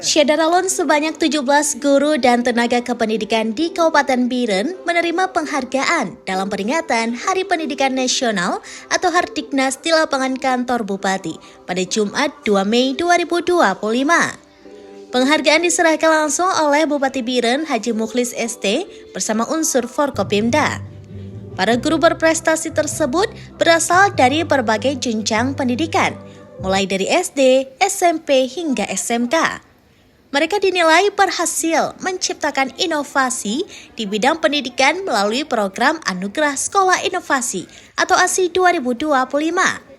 Syadaralon sebanyak 17 guru dan tenaga kependidikan di Kabupaten Biren menerima penghargaan dalam peringatan Hari Pendidikan Nasional atau Hardiknas di lapangan kantor Bupati pada Jumat 2 Mei 2025. Penghargaan diserahkan langsung oleh Bupati Biren Haji Mukhlis ST bersama unsur Forkopimda. Para guru berprestasi tersebut berasal dari berbagai jenjang pendidikan, mulai dari SD, SMP hingga SMK. Mereka dinilai berhasil menciptakan inovasi di bidang pendidikan melalui program Anugerah Sekolah Inovasi atau ASI 2025.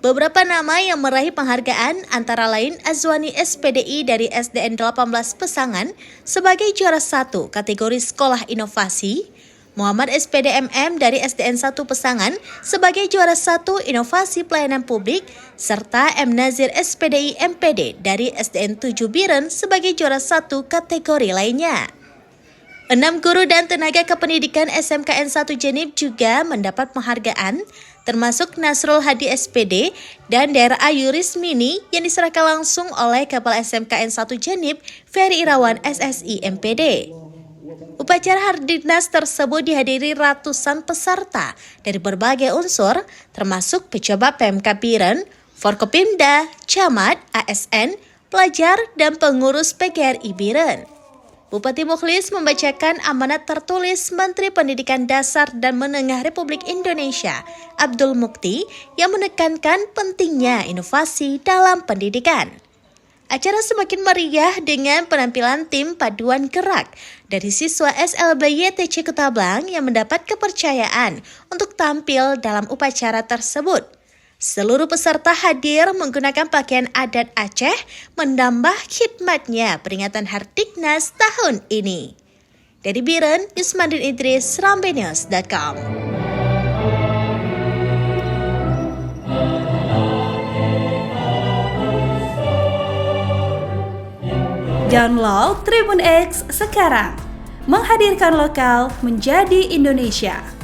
Beberapa nama yang meraih penghargaan antara lain Azwani SPDI dari SDN 18 Pesangan sebagai juara 1 kategori Sekolah Inovasi, Muhammad SPDMM dari SDN 1 Pesangan sebagai juara 1 Inovasi Pelayanan Publik, serta M. Nazir SPDI MPD dari SDN 7 Biren sebagai juara 1 kategori lainnya. 6 guru dan tenaga kependidikan SMKN 1 Jenib juga mendapat penghargaan, termasuk Nasrul Hadi SPD dan Daerah Ayu Rismini yang diserahkan langsung oleh Kepala SMKN 1 Jenib, Ferry Irawan SSI MPD. Upacara Hardiknas tersebut dihadiri ratusan peserta dari berbagai unsur, termasuk pejabat PMK Biren, Forkopimda, Camat, ASN, pelajar, dan pengurus PGRI Biren. Bupati Mukhlis membacakan amanat tertulis Menteri Pendidikan Dasar dan Menengah Republik Indonesia, Abdul Mukti, yang menekankan pentingnya inovasi dalam pendidikan. Acara semakin meriah dengan penampilan tim paduan gerak dari siswa SLB YTC Kutablang yang mendapat kepercayaan untuk tampil dalam upacara tersebut. Seluruh peserta hadir menggunakan pakaian adat Aceh menambah khidmatnya peringatan Hardiknas tahun ini. Dari Biren, Yusmandin Idris, rambenews.com. Download Tribun X sekarang, menghadirkan lokal menjadi Indonesia.